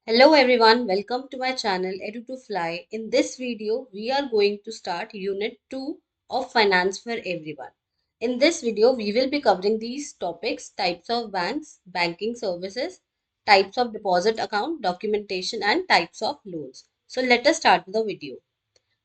Hello everyone, welcome to my channel Edu2Fly. In this video, we are going to start Unit 2 of Finance for Everyone. In this video, we will be covering these topics: types of banks, banking services, types of deposit account, documentation and types of loans. So let us start the video.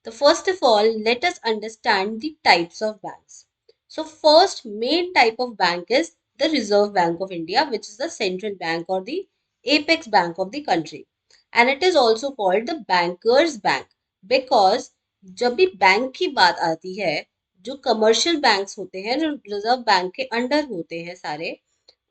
So first of all, let us understand the types of banks. So first main type of bank is the Reserve Bank of India, which is the central bank or the apex bank of the country. And it is also called the bankers bank because जब भी bank की बात आती है, जो commercial banks होते हैं, जो रिजर्व बैंक के अंडर होते हैं सारे,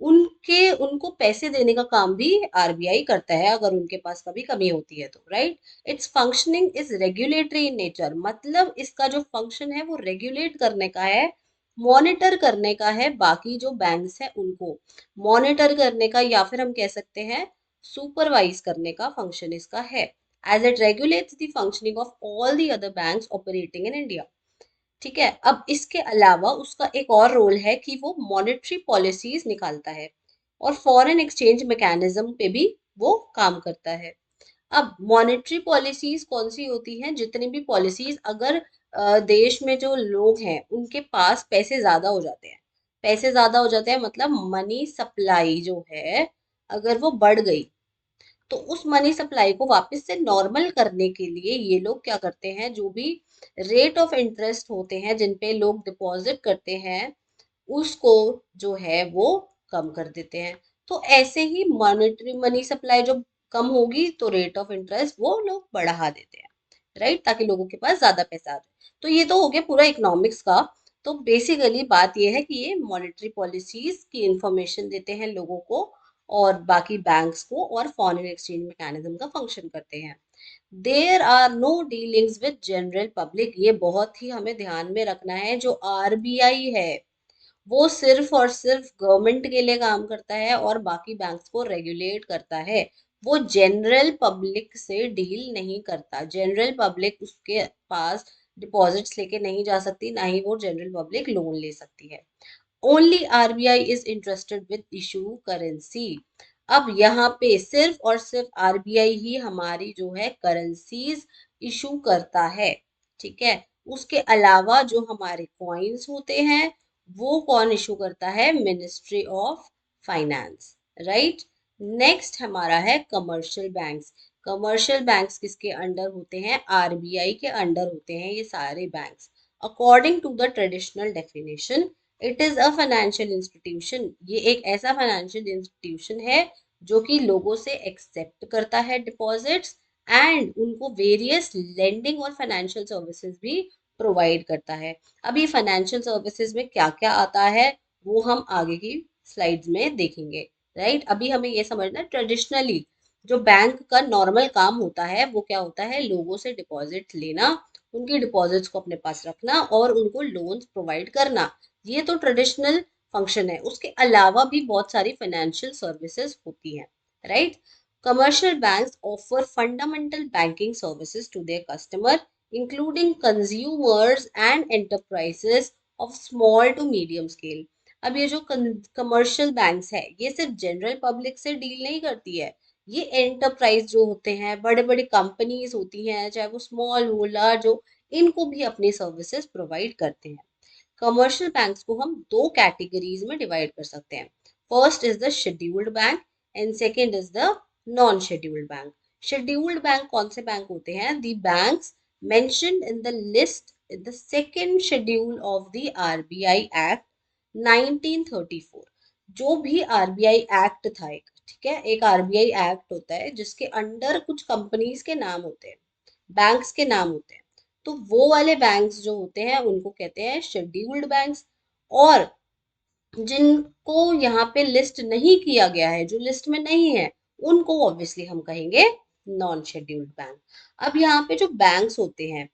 उनको पैसे देने का काम भी आरबीआई करता है अगर उनके पास कभी कमी होती है तो, right. It's functioning is regulatory in nature, मतलब इसका जो फंक्शन है वो रेगुलेट करने का है, मॉनिटर करने का है, बाकी जो बैंक्स है उनको मॉनिटर करने का, या फिर हम कह सकते हैं सुपरवाइज करने का फंक्शन इसका है, as it regulates the functioning of all the other banks operating in India. ठीक है, अब इसके अलावा उसका एक और रोल है कि वो मॉनेटरी पॉलिसीज निकालता है और फॉरेन एक्सचेंज मैकेनिज्म पे भी वो काम करता है। अब मॉनेटरी पॉलिसीज कौन सी होती हैं? जितनी भी पॉलिसीज अगर देश में जो लोग हैं उनके पास पैसे ज्यादा हो जाते हैं, पैसे ज्यादा हो जाते हैं मतलब मनी सप्लाई जो है अगर वो बढ़ गई, तो उस मनी सप्लाई को वापस से नॉर्मल करने के लिए ये लोग क्या करते हैं, जो भी रेट ऑफ इंटरेस्ट होते हैं जिन पे लोग डिपॉजिट करते हैं उसको जो है वो कम कर देते हैं। तो ऐसे ही मॉनेटरी मनी सप्लाई जब कम होगी तो रेट ऑफ इंटरेस्ट वो लोग बढ़ा देते हैं, राइट, ताकि लोगों के पास ज्यादा पैसा आ जाए। तो ये तो हो गया पूरा इकोनॉमिक्स का। तो बेसिकली बात ये है कि ये मॉनेटरी पॉलिसीज की इंफॉर्मेशन देते हैं लोगों को और बाकी बैंक्स को, और फॉरेन एक्सचेंज मैकेनिज्म का फंक्शन करते हैं। There are no dealings with general public, ये बहुत ही हमें ध्यान में रखना है। जो आरबीआई है वो सिर्फ और सिर्फ गवर्नमेंट के लिए काम करता है और बाकी बैंक्स को रेगुलेट करता है। वो जनरल पब्लिक से डील नहीं करता, जनरल पब्लिक उसके पास डिपॉजिट्स लेके नहीं जा सकती, ना ही वो जनरल पब्लिक लोन ले सकती है। Only RBI is interested with issue currency. अब यहाँ पे सिर्फ और सिर्फ आरबीआई ही हमारी जो है करेंसीज इशू करता है। ठीक है, उसके अलावा जो हमारे कॉइन्स होते हैं वो कौन इशू करता है? Ministry of finance, right. Next हमारा है कमर्शियल बैंक्स। कमर्शियल बैंक्स किसके अंडर होते हैं? आरबीआई के अंडर होते हैं ये सारे banks. According to the traditional definition, it is a financial institution. ये एक ऐसा फाइनेंशियल इंस्टीट्यूशन है जो कि लोगों से एक्सेप्ट करता है डिपॉजिट्स एंड उनको वेरियस लेंडिंग और फाइनेंशियल सर्विसेज भी प्रोवाइड करता है। अब ये फाइनेंशियल सर्विसेज में क्या क्या आता है वो हम आगे की स्लाइड्स में देखेंगे, राइट। अभी हमें ये समझना है ट्रेडिशनली जो बैंक का नॉर्मल काम होता है वो क्या होता है? लोगों से डिपॉजिट लेना, उनकी डिपॉजिट्स को अपने पास रखना और उनको लोन्स प्रोवाइड करना। ये तो ट्रेडिशनल फंक्शन है। उसके अलावा भी बहुत सारी फाइनेंशियल सर्विसेज होती हैं, right. Commercial banks offer fundamental banking services to their customer including consumers and enterprises of small to medium scale. अब ये जो कमर्शियल बैंक्स है ये सिर्फ जनरल पब्लिक से डील नहीं करती है, ये एंटरप्राइज जो होते हैं, बड़े बड़े कंपनीज होती हैं, चाहे वो स्मॉल हो लार्ज हो, इनको भी अपनी सर्विसेज प्रोवाइड करते हैं। कमर्शियल बैंक्स को हम दो कैटेगरीज में डिवाइड कर सकते हैं। First is the scheduled bank and second is the non scheduled bank. Scheduled bank कौन से बैंक होते हैं? The banks mentioned in the list in the second schedule of the RBI act 1934। जो भी आरबीआई एक्ट था एक, ठीक है, एक आरबीआई एक्ट होता है जिसके अंडर कुछ कंपनीज के नाम होते हैं, बैंक्स के नाम होते हैं। तो वो वाले बैंक्स जो होते हैं उनको कहते हैं शेड्यूल्ड बैंक्स। और जिनको यहाँ पे लिस्ट नहीं किया गया है, जो लिस्ट में नहीं है, उनको ऑब्वियसली हम कहेंगे नॉन शेड्यूल्ड बैंक। अब यहाँ पे जो बैंक्स होते हैं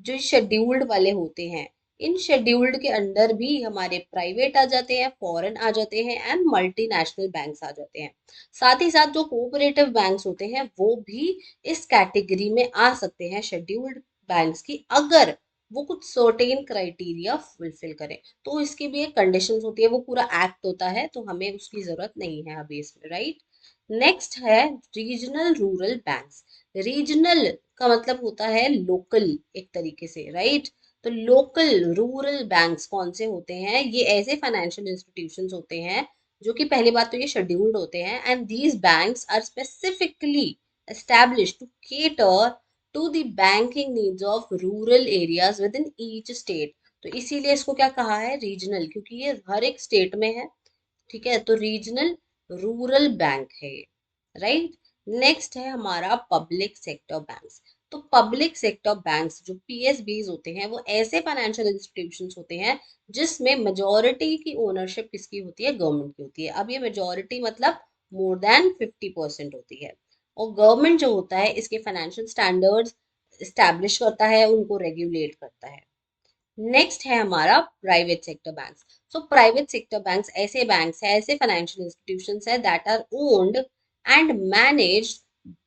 जो शेड्यूल्ड वाले होते हैं, इन शेड्यूल्ड के अंडर भी हमारे प्राइवेट आ जाते हैं, फॉरेन आ जाते हैं एंड मल्टीनेशनल बैंक्स आ जाते हैं। साथ ही साथ जो कोऑपरेटिव बैंक्स होते हैं वो भी इस कैटेगरी में आ सकते हैं शेड्यूल्ड बैंक्स की, अगर वो कुछ सर्टेन क्राइटेरिया फुलफिल करें। तो इसकी भी एक कंडीशंस होती है, वो पूरा एक्ट होता है तो हमें उसकी जरूरत नहीं है अभी इसमें, राइट। नेक्स्ट है रीजनल रूरल बैंक्स। रीजनल का मतलब होता है लोकल एक तरीके से, राइट। तो लोकल रूरल बैंक्स कौन से होते हैं? ये ऐसे फाइनेंशियल इंस्टीट्यूशंस होते हैं जो कि पहली बात तो ये शेड्यूल्ड होते हैं, and these banks are specifically established to cater to the banking needs of rural areas within each state। तो इसीलिए इसको क्या कहा है? रीजनल, क्योंकि ये हर एक स्टेट में है। ठीक है, तो रीजनल रूरल बैंक है ये, राइट। नेक्स्ट है हमारा पब्लिक सेक्टर बैंक्स। तो पब्लिक सेक्टर बैंक्स जो पीएसबीज होते हैं वो ऐसे फाइनेंशियल इंस्टीट्यूशंस होते हैं जिसमें मेजॉरिटी की ओनरशिप किसकी होती है? गवर्नमेंट की होती है। अब ये मेजॉरिटी मतलब मोर देन 50% होती है। और गवर्नमेंट जो होता है इसके फाइनेंशियल स्टैंडर्ड्स स्टैब्लिश करता है, उनको रेगुलेट करता है। नेक्स्ट है हमारा private sector banks. So private sector banks ऐसे बैंक्स है, ऐसे फाइनेंशियल इंस्टीट्यूशंस है that are owned and managed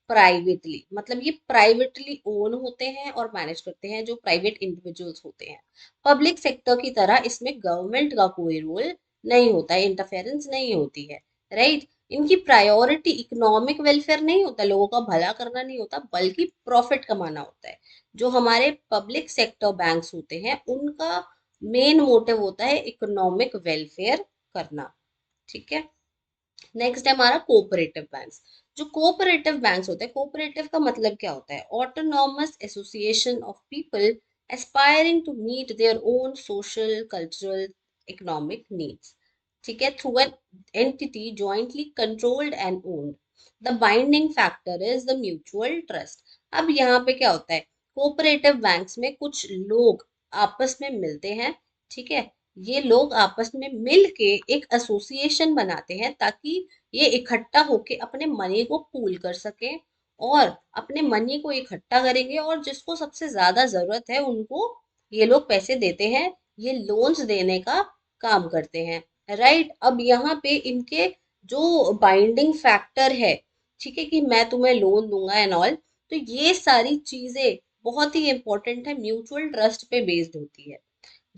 privately. मतलब ये प्राइवेटली ओन होते हैं और मैनेज करते हैं जो प्राइवेट इंडिविजुअल्स होते हैं। पब्लिक सेक्टर की तरह इसमें गवर्नमेंट का कोई रोल नहीं होता है, इंटरफेरेंस नहीं होती है, राइट। इनकी प्रायोरिटी इकोनॉमिक वेलफेयर नहीं होता, लोगों का भला करना नहीं होता, बल्कि प्रॉफिट कमाना होता है। जो हमारे पब्लिक सेक्टर बैंक्स होते हैं उनका मेन मोटिव होता है इकोनॉमिक वेलफेयर करना। ठीक है। नेक्स्ट है हमारा कोऑपरेटिव बैंक्स। जो कोऑपरेटिव बैंक्स होते हैं, कोऑपरेटिव का मतलब क्या होता है? Autonomous association of people aspiring to meet their own social cultural economic needs. ठीक है, through an entity jointly controlled and owned. The binding factor is the mutual trust. अब यहाँ पे क्या होता है? कोऑपरेटिव बैंक्स में कुछ लोग आपस में मिलते हैं, ठीक है। ये लोग आपस में मिल के एक एसोसिएशन बनाते हैं ताकि ये इकट्ठा होके अपने मनी को पूल कर सके, और अपने मनी को इकट्ठा करेंगे और जिसको सबसे ज्यादा जरूरत है उनको ये लोग पैसे देते हैं, ये लोन्स देने का काम करते हैं, राइट। अब यहाँ पे इनके जो बाइंडिंग फैक्टर है, ठीक है, कि मैं तुम्हें लोन दूंगा एंड ऑल, तो ये सारी चीजें बहुत ही इंपॉर्टेंट है, म्यूचुअल ट्रस्ट पे बेस्ड होती है।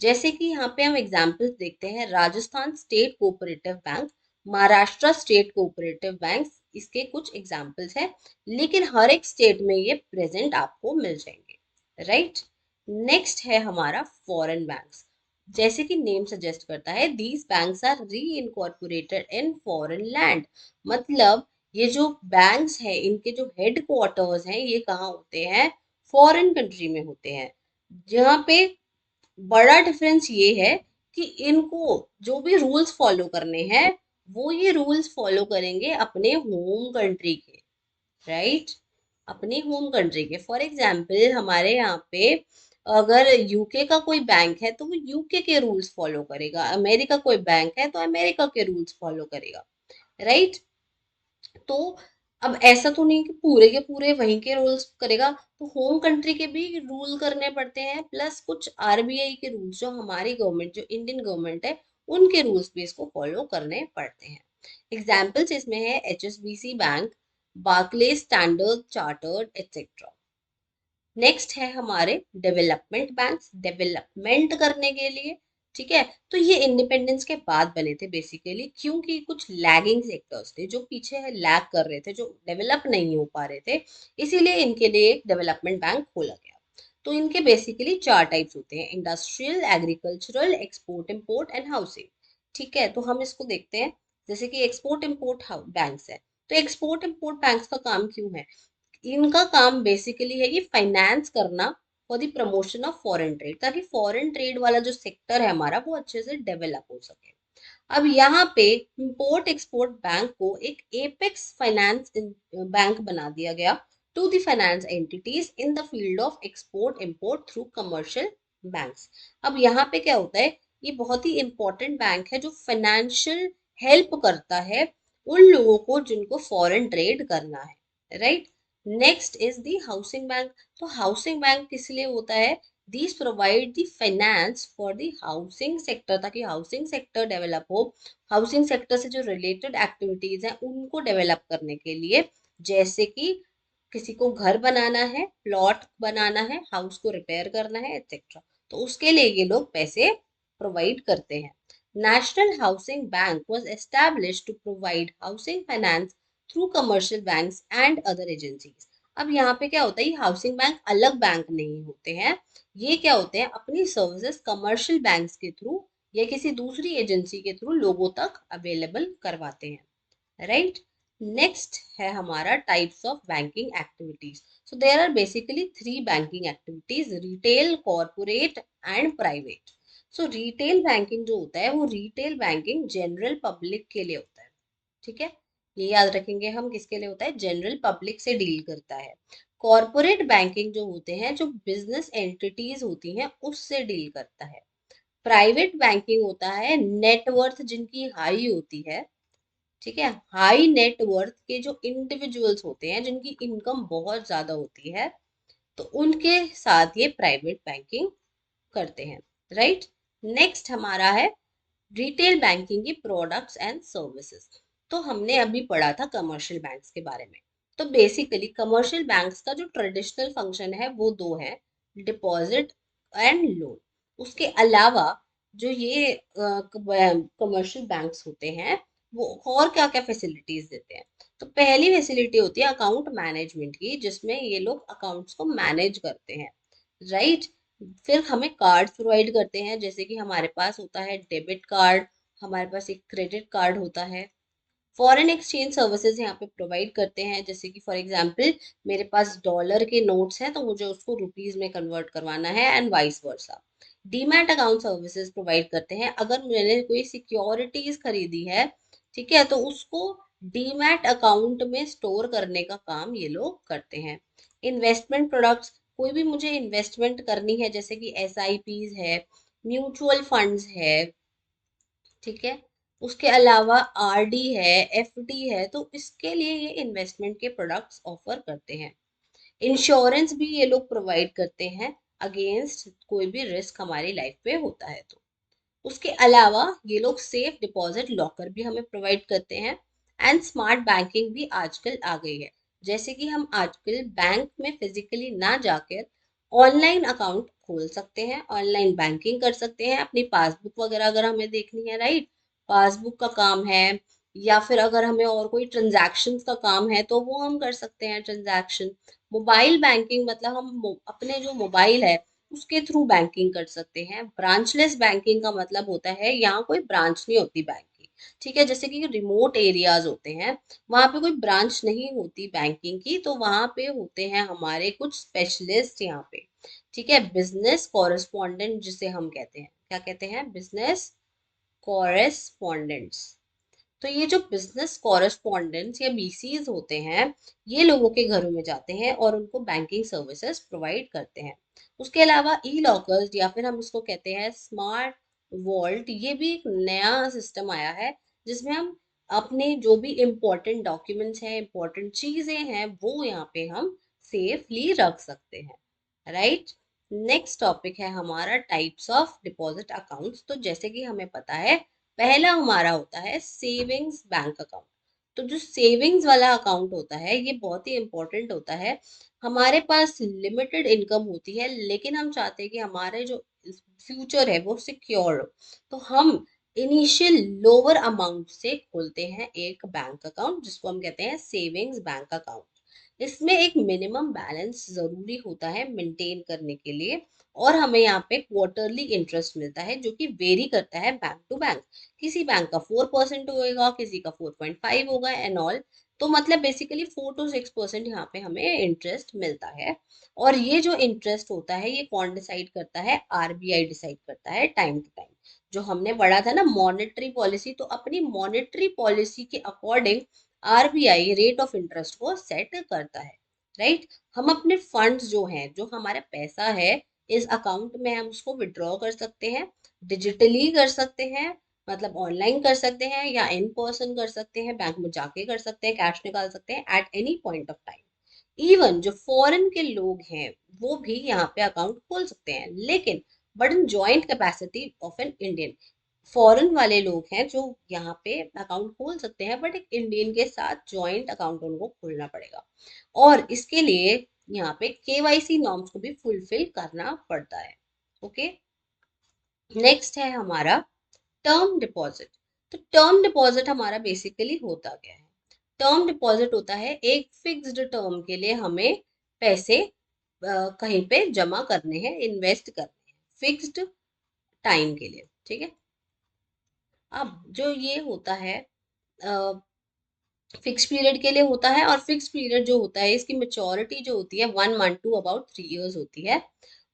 जैसे कि यहाँ पे हम एग्जाम्पल्स देखते हैं, Rajasthan state cooperative bank, Maharashtra state cooperative bank, इसके कुछ एग्जाम्पल्स हैं, लेकिन हर एक स्टेट में ये प्रेजेंट आपको मिल जाएंगे, राइट। नेक्स्ट है हमारा फॉरेन बैंक्स। जैसे कि नेम सजेस्ट करता है, दीज बैंक्स आर री इनकॉर्पोरेटेड इन फॉरेन लैंड। मतलब ये जो बैंक्स है इनके जो हेड क्वार्टर्स हैं ये कहाँ होते हैं? फॉरेन कंट्री में होते हैं। जहाँ पे बड़ा डिफरेंस ये है कि इनको जो भी रूल्स फॉलो करने हैं वो ये रूल्स फॉलो करेंगे अपने होम कंट्री के, राइट। अपने होम कंट्री के, फॉर एग्जाम्पल हमारे यहाँ पे अगर यूके का कोई बैंक है तो वो यूके के रूल्स फॉलो करेगा, अमेरिका कोई बैंक है तो अमेरिका के रूल्स फॉलो करेगा, राइट। तो अब ऐसा तो नहीं कि पूरे के पूरे वहीं के रूल्स करेगा, तो होम कंट्री के भी रूल करने पड़ते हैं, प्लस कुछ आरबीआई के रूल्स जो हमारी गवर्नमेंट, जो इंडियन गवर्नमेंट है, उनके रूल्स भी इसको फॉलो करने पड़ते हैं। एग्जाम्पल्स इसमें है HSBC bank, Barclay, Standard Chartered etcetera. Next है हमारे डेवलपमेंट बैंक्स, डेवलपमेंट करने के लिए, ठीक है। तो ये इंडिपेंडेंस के बाद बने थे बेसिकली, क्योंकि कुछ लैगिंग सेक्टर्स थे जो पीछे लैग कर रहे थे, जो डेवलप नहीं हो पा रहे थे, इसीलिए इनके लिए एक डेवलपमेंट बैंक खोला गया। तो इनके बेसिकली चार टाइप्स होते हैं: industrial, agricultural, export import and housing. ठीक है, तो हम इसको देखते हैं। जैसे कि एक्सपोर्ट इम्पोर्ट बैंक्स है, तो एक्सपोर्ट इम्पोर्ट बैंक्स का काम क्यों है? इनका काम बेसिकली है कि फाइनेंस करना for the promotion of foreign trade, ताकि फॉरेन ट्रेड वाला जो सेक्टर है हमारा वो अच्छे से डेवलप हो सके। अब यहाँ पे इंपोर्ट एक्सपोर्ट बैंक को एक एपेक्स फाइनेंस बैंक बना दिया गया to the finance entities in the field of export import through commercial banks. अब यहाँ पे क्या होता है? ये बहुत ही इंपॉर्टेंट बैंक है जो फाइनेंशियल हेल्प करता है उन लोगों को जिनको फॉरेन ट्रेड करना है, right. Next is the housing bank. तो हाउसिंग बैंक किस लिए होता है? These provide the finance for the housing sector, ताकि हाउसिंग सेक्टर डेवलप हो। हाउसिंग सेक्टर से जो रिलेटेड एक्टिविटीज हैं उनको डेवलप करने के लिए, जैसे कि किसी को घर बनाना है, प्लॉट बनाना है, हाउस को रिपेयर करना है, एक्सेट्रा, तो उसके लिए ये लोग पैसे प्रोवाइड करते हैं। National Housing Bank was established to provide housing finance through commercial banks and other agencies. अब यहाँ पे क्या होता है, ये हाउसिंग बैंक अलग बैंक नहीं होते हैं, ये क्या होते हैं, अपनी सर्विसेज कमर्शियल बैंक्स के थ्रू या किसी दूसरी एजेंसी के थ्रू लोगों तक अवेलेबल करवाते हैं, राइट। नेक्स्ट है हमारा types of banking activities. So there are basically three banking activities, retail, corporate and private. So retail banking जो होता है वो रिटेल बैंकिंग जनरल पब्लिक के लिए होता है, ठीक है, ये याद रखेंगे हम, किसके लिए होता है, जनरल पब्लिक से डील करता है। कॉर्पोरेट बैंकिंग जो होते हैं, जो बिजनेस एंटिटीज होती हैं उससे डील करता है। प्राइवेट बैंकिंग होता है नेटवर्थ जिनकी हाई होती है, ठीक है, हाई नेटवर्थ के जो इंडिविजुअल्स होते हैं जिनकी इनकम बहुत ज्यादा होती है, तो उनके साथ ये प्राइवेट बैंकिंग करते हैं, राइट। नेक्स्ट हमारा है रिटेल बैंकिंग की प्रोडक्ट्स एंड सर्विसेज। तो हमने अभी पढ़ा था कमर्शियल बैंक्स के बारे में। तो बेसिकली कमर्शियल बैंक्स का जो ट्रेडिशनल फंक्शन है वो दो है, डिपॉजिट एंड लोन। उसके अलावा जो ये कमर्शियल बैंक्स होते हैं वो और क्या क्या फैसिलिटीज देते हैं। तो पहली फैसिलिटी होती है अकाउंट मैनेजमेंट की, जिसमें ये लोग अकाउंट्स को मैनेज करते हैं, राइट। फिर हमें कार्ड प्रोवाइड करते हैं, जैसे कि हमारे पास होता है डेबिट कार्ड, हमारे पास एक क्रेडिट कार्ड होता है। फॉरेन एक्सचेंज सर्विसेज यहाँ पे प्रोवाइड करते हैं, जैसे कि फॉर एग्जांपल मेरे पास डॉलर के नोट्स हैं तो मुझे उसको रुपीज में कन्वर्ट करवाना है and vice versa. Demat account services provide करते हैं, अगर मैंने कोई सिक्योरिटीज खरीदी है, ठीक है, तो उसको डीमैट अकाउंट में स्टोर करने का काम ये लोग करते हैं। इन्वेस्टमेंट प्रोडक्ट्स, कोई भी मुझे इन्वेस्टमेंट करनी है, जैसे कि एसआईपीज है, म्यूचुअल फंड्स है, ठीक है, उसके अलावा आरडी है, एफडी है, तो इसके लिए ये इन्वेस्टमेंट के प्रोडक्ट्स ऑफर करते हैं। इंश्योरेंस भी ये लोग प्रोवाइड करते हैं अगेंस्ट कोई भी रिस्क हमारी लाइफ पे होता है तो। उसके अलावा ये लोग सेफ डिपॉजिट लॉकर भी हमें प्रोवाइड करते हैं। एंड स्मार्ट बैंकिंग भी आजकल आ गई है, जैसे कि हम आजकल बैंक में फिजिकली ना जाकर ऑनलाइन अकाउंट खोल सकते हैं, ऑनलाइन बैंकिंग कर सकते हैं, अपनी पासबुक वगैरह अगर हमें देखनी है, राइट, पासबुक का काम है, या फिर अगर हमें और कोई ट्रांजैक्शंस का काम है तो वो हम कर सकते हैं ट्रांजैक्शन। मोबाइल बैंकिंग मतलब हम अपने जो मोबाइल है उसके थ्रू बैंकिंग कर सकते हैं। ब्रांचलेस बैंकिंग का मतलब होता है यहाँ कोई ब्रांच नहीं होती बैंक की, ठीक है, जैसे कि रिमोट एरियाज होते हैं, वहां पे कोई ब्रांच नहीं होती बैंकिंग की, तो वहां पे होते हैं हमारे कुछ स्पेशलिस्ट यहाँ पे, ठीक है, बिजनेस कॉरेस्पॉन्डेंट जिसे हम कहते हैं, क्या कहते हैं, बिजनेस कॉरेस्पॉन्डेंट्स। तो ये जो बिजनेस कॉरेस्पॉन्डेंट्स या बीसीज होते हैं, ये लोगों के घरों में जाते हैं और उनको बैंकिंग सर्विसेज प्रोवाइड करते हैं। उसके अलावा ई लॉकर्स या फिर हम इसको कहते हैं स्मार्ट वॉल्ट, ये भी एक नया सिस्टम आया है जिसमें हम अपने जो भी इम्पोर्टेंट डॉक्यूमेंट्स हैं, इम्पोर्टेंट चीजें हैं, वो यहाँ पे हम सेफली रख सकते हैं, राइट। नेक्स्ट टॉपिक है हमारा टाइप्स ऑफ डिपॉजिट अकाउंट्स। तो जैसे कि हमें पता है, पहला हमारा होता है सेविंग्स बैंक अकाउंट। तो जो सेविंग्स वाला अकाउंट होता है ये बहुत ही इंपॉर्टेंट होता है। हमारे पास लिमिटेड इनकम होती है लेकिन हम चाहते हैं कि हमारे जो फ्यूचर है वो सिक्योर हो, तो हम इनिशियल लोअर अमाउंट से खोलते हैं एक बैंक अकाउंट जिसको हम कहते हैं सेविंग्स बैंक अकाउंट। इसमें एक मिनिमम बैलेंस जरूरी होता है मेंटेन करने के लिए, और हमें यहाँ पे क्वार्टरली इंटरेस्ट मिलता है जो कि वेरी करता है बैंक टू बैंक। किसी बैंक का 4% होगा, किसी का 4.5 होगा एंड ऑल। तो मतलब बेसिकली 4 to 6% यहाँ पे हमें इंटरेस्ट मिलता है। और ये जो इंटरेस्ट होता है ये कौन डिसाइड करता है, आरबीआई डिसाइड करता है टाइम टू टाइम। जो हमने पढ़ा था ना मॉनेटरी पॉलिसी, तो अपनी मॉनेटरी पॉलिसी के according RBI rate of interest को सेट करता है, राइट। हम अपने फंड्स जो हैं, जो हमारा पैसा है इस अकाउंट में, हम उसको विड्रॉ कर सकते हैं, डिजिटली कर सकते हैं, मतलब ऑनलाइन कर सकते हैं या इन पर्सन कर सकते हैं, बैंक में जाके कर सकते हैं, कैश निकाल सकते हैं at any point of time. Even जो फॉरेन के लोग हैं वो भी यहाँ पे अकाउंट खोल सकते हैं, लेकिन but in joint capacity of an Indian. Foreign वाले लोग हैं जो यहाँ पे अकाउंट खोल सकते हैं बट एक इंडियन के साथ जॉइंट अकाउंट उनको खोलना पड़ेगा, और इसके लिए यहाँ पे केवाईसी नॉर्म्स को भी फुलफिल करना पड़ता है, ओके। नेक्स्ट है हमारा टर्म डिपॉजिट। तो टर्म डिपॉजिट हमारा बेसिकली होता क्या है, टर्म डिपॉजिट होता है एक फिक्स्ड टर्म के लिए हमें पैसे कहीं पे जमा करने हैं, इन्वेस्ट करने हैं फिक्स्ड टाइम के लिए, ठीक है। अब जो ये होता है फिक्स पीरियड के लिए होता है, और फिक्स पीरियड जो होता है इसकी मेच्योरिटी जो होती है 1 मंथ टू अबाउट 3 इयर्स होती है,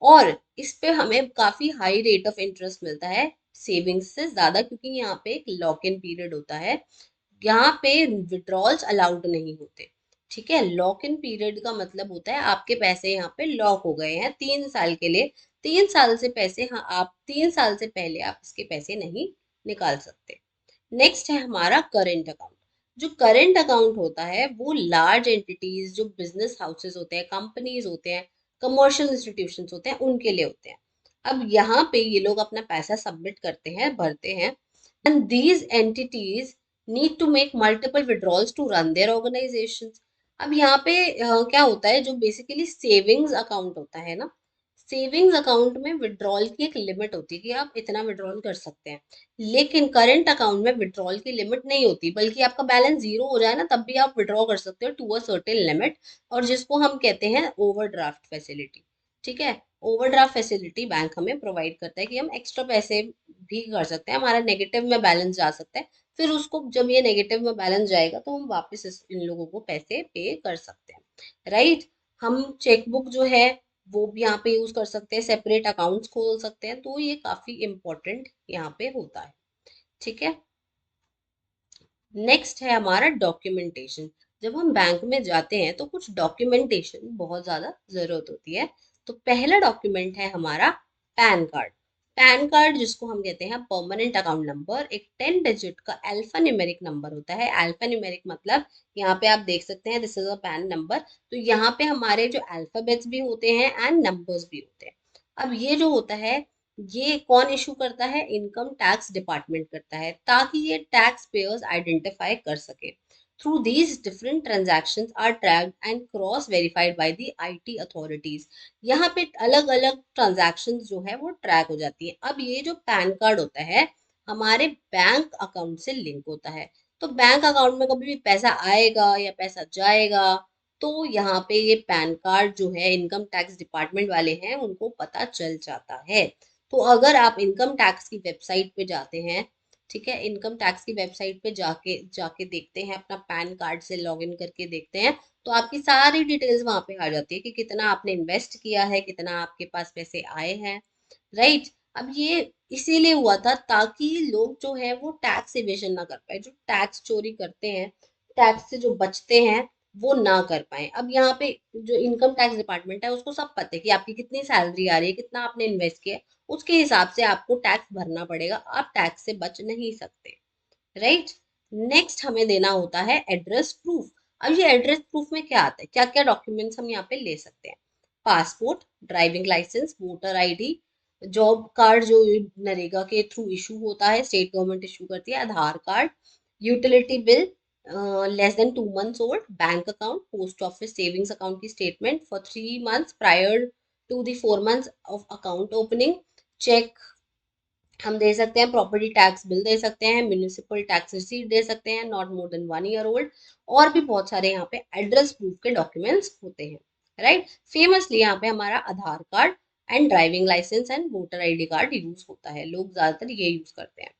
और इस पे हमें काफी हाई रेट ऑफ इंटरेस्ट मिलता है सेविंग्स से ज्यादा, क्योंकि यहाँ पे एक लॉक इन पीरियड होता है, यहाँ पे विड्रॉल्स अलाउड नहीं होते, ठीक है। लॉक इन पीरियड का मतलब होता है आपके पैसे यहाँ पे लॉक हो गए हैं 3 साल के लिए, 3 साल से पैसे, हाँ, आप 3 साल से पहले आप इसके पैसे नहीं निकाल सकते। नेक्स्ट है हमारा करेंट अकाउंट। जो करेंट अकाउंट होता है वो लार्ज एंटिटीज, जो बिजनेस हाउसेज होते हैं, कंपनीज होते हैं, कमर्शियल इंस्टीट्यूशंस होते हैं, उनके लिए होते हैं। अब यहाँ पे ये लोग अपना पैसा सबमिट करते हैं, भरते हैं, and these entities need to make multiple withdrawals to run their organisation. अब यहाँ पे क्या होता है, जो बेसिकली सेविंग्स अकाउंट होता है ना, सेविंग्स अकाउंट में विड्रॉल की एक लिमिट होती है कि आप इतना विड्रॉल कर सकते हैं, लेकिन करंट अकाउंट में विड्रॉल की लिमिट नहीं होती, बल्कि आपका बैलेंस जीरो हो जाए ना तब भी आप विड्रॉ कर सकते हो टू अ सर्टेन लिमिट, और जिसको हम कहते हैं ओवरड्राफ्ट फैसिलिटी, ठीक है। ओवरड्राफ्ट फैसिलिटी बैंक हमें प्रोवाइड करता है कि हम एक्स्ट्रा पैसे भी कर सकते हैं, हमारा नेगेटिव में बैलेंस जा सकता है, फिर उसको जब ये नेगेटिव में बैलेंस जाएगा तो हम वापस इन लोगों को पैसे पे कर सकते हैं, राइट। हम चेकबुक जो है वो भी यहाँ पे यूज कर सकते हैं, सेपरेट अकाउंट्स खोल सकते हैं, तो ये काफी इंपॉर्टेंट यहाँ पे होता है, ठीक है। नेक्स्ट है हमारा डॉक्यूमेंटेशन। जब हम बैंक में जाते हैं तो कुछ डॉक्यूमेंटेशन बहुत ज्यादा जरूरत होती है। तो पहला डॉक्यूमेंट है हमारा पैन कार्ड। पैन कार्ड जिसको हम कहते हैं परमानेंट अकाउंट नंबर, एक 10 डिजिट का अल्फा न्यूमेरिक नंबर होता है। अल्फा न्यूमेरिक मतलब यहाँ पे आप देख सकते हैं this is a pan number, तो यहाँ पे हमारे जो अल्फाबेट्स भी होते हैं एंड नंबर्स भी होते हैं। अब ये जो होता है, ये कौन इशू करता है, इनकम टैक्स डिपार्टमेंट करता है, ताकि ये टैक्स पेयर्स आइडेंटिफाई कर सके। Through these different transactions are tracked and cross verified by the IT authorities. यहाँ पे अलग अलग ट्रांजैक्शंस जो है वो ट्रैक हो जाती है। अब ये जो पैन कार्ड होता है हमारे बैंक अकाउंट से लिंक होता है, तो बैंक अकाउंट में कभी भी पैसा आएगा या पैसा जाएगा तो यहाँ पे ये पैन कार्ड जो है इनकम टैक्स डिपार्टमेंट वाले हैं उनको पता चल जाता है। तो अगर आप इनकम टैक्स की वेबसाइट पे जाते हैं, ठीक है, इनकम टैक्स की वेबसाइट पे जाके जाके देखते हैं, अपना पैन कार्ड से लॉगिन करके देखते हैं, तो आपकी सारी डिटेल्स वहां पे आ जाती है कि कितना आपने इन्वेस्ट किया है, कितना आपके पास पैसे आए हैं, राइट। अब ये इसीलिए हुआ था ताकि लोग जो है वो टैक्स इवेशन ना कर पाए, जो टैक्स चोरी करते हैं, टैक्स से जो बचते हैं वो ना कर पाए। अब यहाँ पे जो इनकम टैक्स डिपार्टमेंट है उसको सब पता है कि आपकी कितनी सैलरी आ रही है, कितना आपने इन्वेस्ट किया है, उसके हिसाब से आपको टैक्स भरना पड़ेगा, आप टैक्स से बच नहीं सकते, राइट। नेक्स्ट हमें देना होता है एड्रेस प्रूफ। अब ये एड्रेस प्रूफ में क्या आता है, क्या क्या डॉक्यूमेंट्स हम यहाँ पे ले सकते हैं, passport, driving licence, voter ID, job card जो नरेगा के थ्रू इशू होता है, स्टेट गवर्नमेंट इशू करती है, Aadhaar card, utility bill less than 2 months old, bank account, post office savings account की statement for 3 months prior to the 4 months of account opening, cheque हम दे सकते हैं, प्रॉपर्टी टैक्स बिल दे सकते हैं, म्यूनिसिपल टैक्स रिसीट दे सकते हैं not more than 1 year old, और भी बहुत सारे यहाँ पे एड्रेस प्रूफ के डॉक्यूमेंट्स होते हैं, राइट। फेमसली यहाँ पे हमारा Aadhaar card and driving licence and voter ID card use होता है, लोग ज्यादातर ये यूज करते हैं।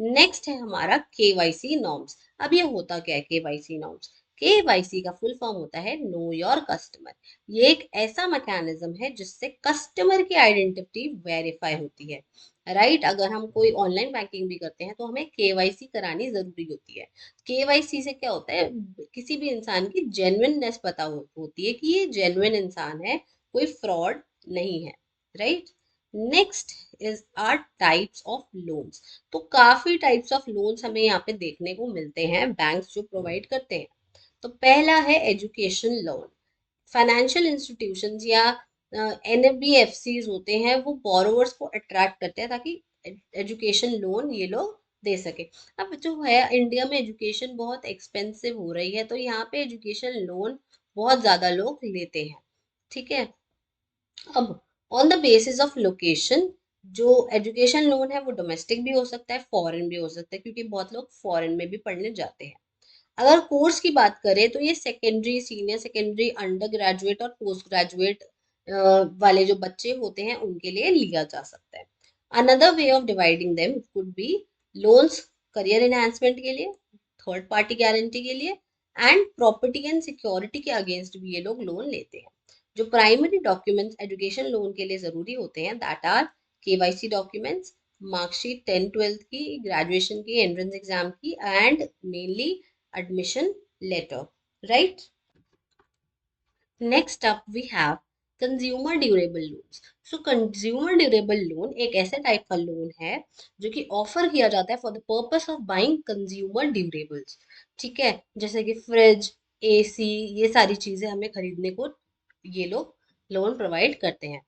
नेक्स्ट है हमारा केवाईसी नॉर्म्स। अब ये होता क्या है केवाईसी नॉर्म्स, केवाईसी का फुल फॉर्म होता है नो योर कस्टमर। ये एक ऐसा मैकेनिज्म है जिससे कस्टमर की आइडेंटिटी वेरीफाई होती है, राइट। अगर हम कोई ऑनलाइन बैंकिंग भी करते हैं तो हमें केवाईसी करानी जरूरी होती है। केवाईसी से क्या होता है, किसी भी इंसान की जेन्युइननेस पता होती है कि ये जेन्युइन इंसान है, कोई फ्रॉड नहीं है, right. Next is our types of loans. तो काफी टाइप्स ऑफ लोन्स हमें यहाँ पे देखने को मिलते हैं बैंक्स जो प्रोवाइड करते हैं। तो पहला है एजुकेशन लोन। फाइनेंशियल इंस्टीट्यूशंस या एनबीएफसीज होते हैं वो बोरोवर्स को अट्रैक्ट करते हैं ताकि एजुकेशन लोन ये लोग दे सके। अब जो है इंडिया में एजुकेशन बहुत एक्सपेंसिव हो रही है, तो यहाँ पे एजुकेशन लोन बहुत ज्यादा लोग लेते हैं, ठीक है। अब on the basis of location, जो एजुकेशन लोन है वो डोमेस्टिक भी हो सकता है, फॉरेन भी हो सकता है, क्योंकि बहुत लोग फॉरेन में भी पढ़ने जाते हैं। अगर कोर्स की बात करें तो ये secondary, senior secondary, under graduate और पोस्ट ग्रेजुएट वाले जो बच्चे होते हैं उनके लिए लिया जा सकता है। Another way of dividing them could be loans career enhancement के लिए, थर्ड पार्टी गारंटी के लिए, एंड प्रॉपर्टी एंड सिक्योरिटी के अगेंस्ट भी ये लोग लोन लेते हैं। जो प्राइमरी डॉक्यूमेंट्स एजुकेशन लोन के लिए जरूरी होते हैं that are KYC documents, marksheet 10th-12th की, ग्रेजुएशन की, एंट्रेंस एग्जाम की, and mainly admission letter, right? Next up we have consumer durable loans. So consumer durable loan एक ऐसे टाइप का लोन है जो कि ऑफर किया जाता है for the purpose of buying consumer durables. ठीक है, जैसे कि फ्रिज, एसी, ये सारी चीजें हमें खरीदने को ये लोग लोन प्रोवाइड करते हैं।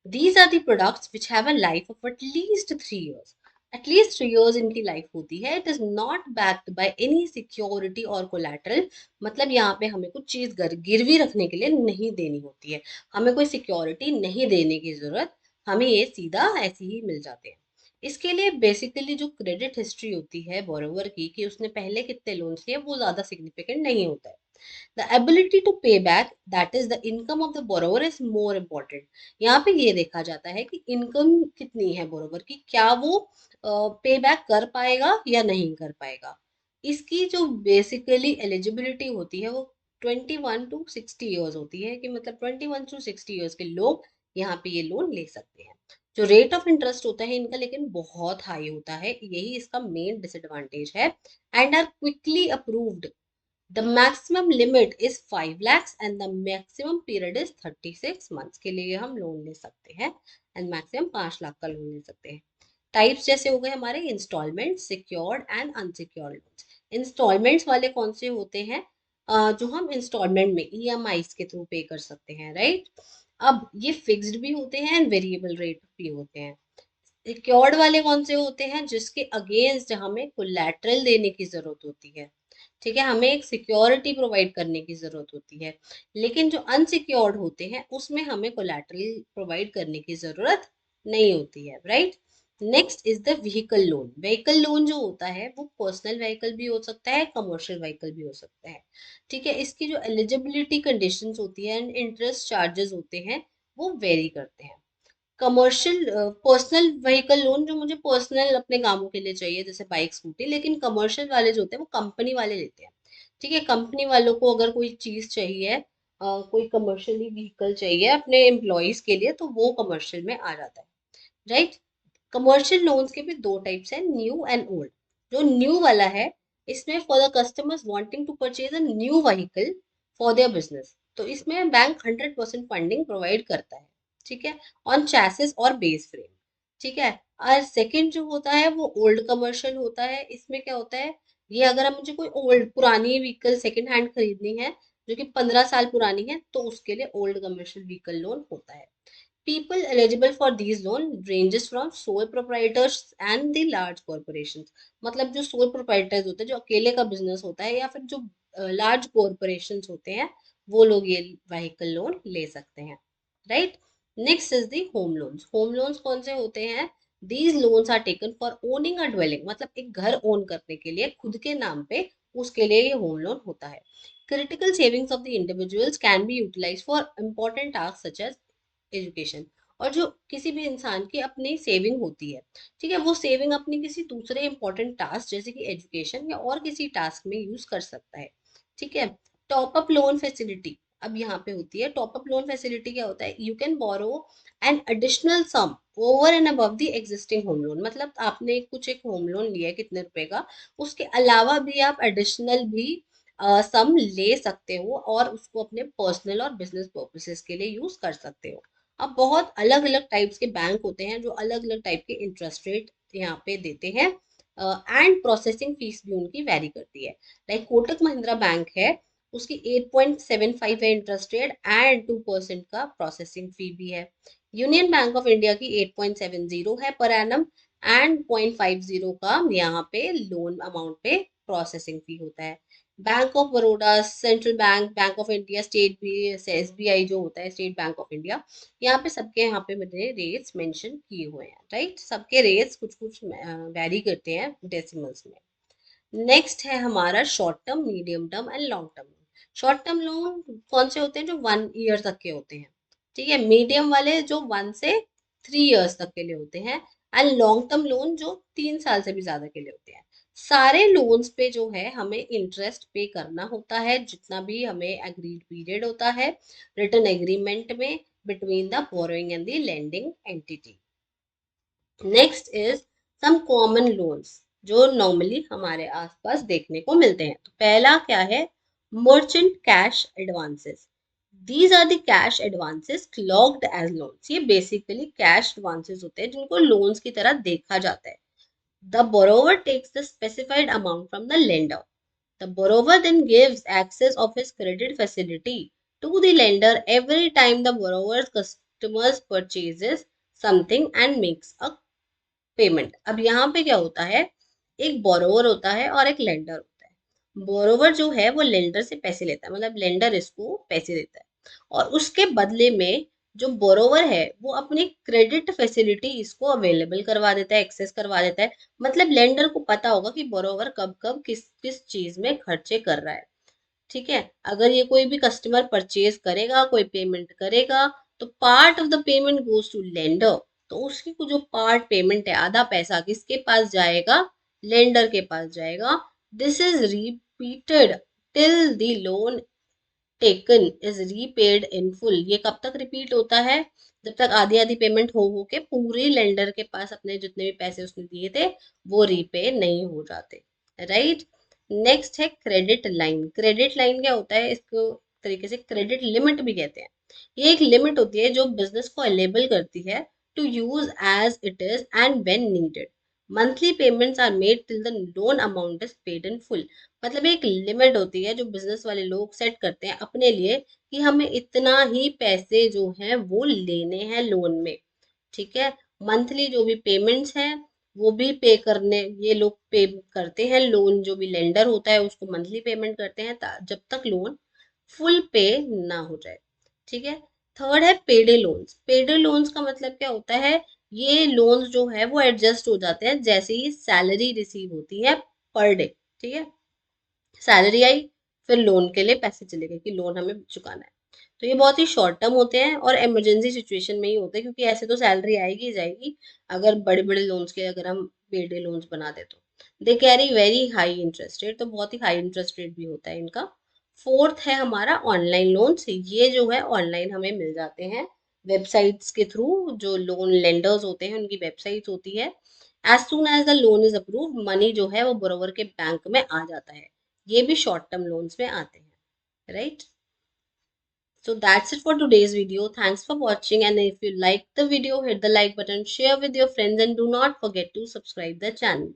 These are the products which have a life of at least 3 years. At least 3 years इनकी लाइफ होती है। It is not backed by any security और कोलैटरल। मतलब यहाँ पे हमें कुछ चीज गिरवी रखने के लिए नहीं देनी होती है, हमें कोई सिक्योरिटी नहीं देने की जरूरत, हमें ये सीधा ऐसे ही मिल जाते हैं। इसके लिए बेसिकली जो क्रेडिट हिस्ट्री होती है बोरोवर की, कि उसने पहले कितने लोन लिए, वो ज्यादा सिग्निफिकेंट नहीं होता है। The ability to pay back, that is the income of the borrower, is more important. यहाँ पे ये देखा जाता है कि इनकम कितनी है बोरोवर की, क्या वो पे बैक कर पाएगा या नहीं कर पाएगा। इसकी जो बेसिकली एलिजिबिलिटी होती है वो 21 to 60 years होती है, कि मतलब 21 to 60 years के लोग यहाँ पे ये लोन ले सकते हैं। जो रेट ऑफ इंटरेस्ट होता है इनका लेकिन बहुत हाई होता है, यही इसका मेन डिसएडवांटेज है। And are quickly approved. The maximum limit is 5 lakhs and the maximum period is 36 months के लिए हम लोन ले सकते हैं, एंड मैक्सिमम 5 लाख का लोन ले सकते हैं। टाइप्स जैसे हो गए हमारे instalment, secured and unsecured loans. Instalments वाले कौन से होते हैं? जो हम इंस्टॉलमेंट में ईएमआई के थ्रू पे कर सकते हैं, राइट। अब ये फिक्स्ड भी होते हैं एंड वेरिएबल रेट भी होते हैं। सिक्योर्ड वाले कौन से होते हैं? जिसके अगेंस्ट हमें कोलैटरल देने की जरूरत होती है। ठीक है, हमें एक सिक्योरिटी प्रोवाइड करने की जरूरत होती है। लेकिन जो अनसिक्योर्ड होते हैं उसमें हमें कोलैटरल प्रोवाइड करने की जरूरत नहीं होती है, right. Next is the vehicle loan. Vehicle loan जो होता है वो पर्सनल व्हीकल भी हो सकता है, कमर्शियल व्हीकल भी हो सकता है। ठीक है, इसकी जो एलिजिबिलिटी कंडीशंस होती है एंड इंटरेस्ट चार्जेस होते हैं वो वेरी करते हैं। कमर्शियल पर्सनल व्हीकल लोन जो मुझे पर्सनल अपने कामों के लिए चाहिए, जैसे बाइक, स्कूटी। लेकिन कमर्शियल वाले जो होते हैं वो कंपनी वाले लेते हैं। ठीक है, कंपनी वालों को अगर कोई चीज चाहिए, कोई कमर्शियली व्हीकल चाहिए अपने एम्प्लॉयज के लिए, तो वो कमर्शियल में आ जाता है, राइट। कमर्शियल लोन्स के भी दो टाइप्स हैं, न्यू एंड ओल्ड। जो न्यू वाला है, इसमें for the customers wanting to purchase a new vehicle for their business, तो इसमें बैंक 100% फंडिंग प्रोवाइड करता है। ठीक है, ऑन चैसिस और बेस फ्रेम। ठीक है। और सेकंड जो होता है वो ओल्ड कमर्शियल होता है। इसमें क्या होता है, ये अगर मुझे कोई ओल्ड पुरानी व्हीकल सेकंड हैंड खरीदनी है जो कि 15 साल पुरानी है, तो उसके लिए ओल्ड कमर्शियल व्हीकल लोन होता है। People eligible for these loan ranges from sole proprietors and the large corporations। मतलब जो sole proprietors होते हैं, जो अकेले का बिजनेस होता है, या फिर जो लार्ज corporations होते हैं, वो लोग ये व्हीकल लोन ले सकते हैं, right. Next is the home loans. Home loans कौन से होते हैं? These loans are taken for owning a dwelling. मतलब एक घर ओन करने के लिए खुद के नाम पे, उसके लिए ये होम लोन होता है। Critical savings of the individuals can be utilise for important task such as education. और जो किसी भी इंसान की अपनी सेविंग होती है, ठीक है, वो सेविंग अपनी किसी दूसरे इंपॉर्टेंट टास्क जैसे कि एजुकेशन या और किसी टास्क में यूज कर सकता है। ठीक है। टॉप अप लोन फैसिलिटी अब यहाँ पे होती है। टॉप अप लोन फैसिलिटी क्या होता है? You can borrow an additional sum over and above the existing home loan. मतलब आपने कुछ एक होम लोन लिया है कितने रुपए का, उसके अलावा भी आप एडिशनल भी सम ले सकते हो और उसको अपने पर्सनल और बिजनेस पर्पसेस के लिए यूज कर सकते हो। अब बहुत अलग अलग टाइप्स के बैंक होते हैं जो अलग अलग टाइप के इंटरेस्ट रेट यहाँ पे देते हैं, एंड प्रोसेसिंग फीस भी उनकी वेरी करती है। लाइक कोटक महिंद्रा बैंक है, उसकी 8.75 है इंटरेस्ट रेट एंड 2% का प्रोसेसिंग फी भी है। यूनियन बैंक ऑफ इंडिया की 8.70 है पर एनम, एंड 0.50 का यहाँ पे लोन अमाउंट पे प्रोसेसिंग फी होता है। Bank of Baroda, central bank, bank of India, state भी, एसबीआई जो होता है स्टेट बैंक ऑफ इंडिया, यहाँ पे सबके यहाँ पे मैंने रेट्स मेंशन किए हुए हैं, राइट। सबके रेट्स कुछ कुछ वैरी करते हैं डेसिमल्स में। नेक्स्ट है हमारा short term, medium term and long term loan. Short term loan कौन से होते हैं? जो 1 ईयर तक के होते हैं, ठीक है। मीडियम वाले जो 1 से 3 ईयर्स तक के लिए होते हैं, एंड लॉन्ग टर्म लोन जो 3 साल से भी ज्यादा के लिए होते हैं। सारे लोन्स पे जो है हमें इंटरेस्ट पे करना होता है, जितना भी हमें एग्रीड पीरियड होता है रिटर्न एग्रीमेंट में between the borrowing and the lending entity. Next is some common loans जो नॉर्मली हमारे आसपास देखने को मिलते हैं। तो पहला क्या है? Merchant cash advances. These are the cash advances clogged as loans. ये बेसिकली कैश एडवांसेस होते हैं जिनको लोन्स की तरह देखा जाता है। The borrower takes the specified amount from the lender. The borrower then gives access of his credit facility to the lender every time the borrower's customers purchases something and makes a payment. अब यहाँ पे क्या होता है? एक borrower होता है और एक लेंडर होता है। बोरोवर जो है वो लेंडर से पैसे लेता है, मतलब लेंडर इसको पैसे देता है, और उसके बदले में जो बोरोवर है वो अपनी क्रेडिट फैसिलिटी इसको अवेलेबल करवा देता है, एक्सेस करवा देता है। मतलब लेंडर को पता होगा कि बोरोवर कब कब किस किस चीज में खर्चे कर रहा है, ठीक है। अगर ये कोई भी कस्टमर परचेज करेगा, कोई पेमेंट करेगा, तो part of the payment goes to lender. तो उसकी को जो पार्ट पेमेंट है, आधा पैसा किसके पास जाएगा? लेंडर के पास जाएगा। This is repeated till the loan taken is repaid in full. ये कब तक रिपीट होता है? जब तक आधी आधी पेमेंट हो के पूरे लेंडर के पास अपने जितने भी पैसे उसने दिए थे वो रीपे नहीं हो जाते, राइट। नेक्स्ट है क्रेडिट लाइन। क्रेडिट लाइन क्या होता है? इसको तरीके से क्रेडिट लिमिट भी कहते हैं। ये एक लिमिट होती है जो बिजनेस को अलेबल करती है to use as it is and when needed. Monthly payments are made till the loan amount is paid in full. मतलब एक लिमिट होती है जो बिजनेस वाले लोग सेट करते हैं अपने लिए कि हमें इतना ही पैसे जो हैं वो लेने हैं लोन में, ठीक है। मंथली जो भी पेमेंट्स हैं वो भी पे करने ये लोग पे करते हैं। लोन जो भी लेंडर होता है उसको मंथली पेमेंट करते हैं जब तक लोन फुल पे ना हो जाए, ठीक है। थर्ड है पेडे लोन्स। पेडे लोन्स का मतलब क्या होता है? ये लोन्स जो है वो एडजस्ट हो जाते हैं जैसे ही सैलरी रिसीव होती है पर डे, ठीक है। सैलरी आई, फिर लोन के लिए पैसे चले गए कि लोन हमें चुकाना है। तो ये बहुत ही शॉर्ट टर्म होते हैं और इमरजेंसी सिचुएशन में ही होते हैं, क्योंकि ऐसे तो सैलरी आएगी ही जाएगी। अगर बड़े बड़े लोन्स के अगर हम पेडे लोन्स बना दे तो they carry very high interest rate. तो बहुत ही हाई इंटरेस्ट रेट भी होता है इनका। फोर्थ है हमारा ऑनलाइन लोन्स। ये जो है ऑनलाइन हमें मिल जाते हैं वेबसाइट्स के थ्रू। जो लोन लेंडर्स होते हैं उनकी वेबसाइट्स होती है। As soon as the loan is approve, money जो है वो बोरोवर के बैंक में आ जाता है। ये भी शॉर्ट टर्म लोन्स में आते हैं, right. So that's it for today's video. Thanks for watching, and if you like the video, hit the like button, share with your friends, and do not forget to subscribe the channel.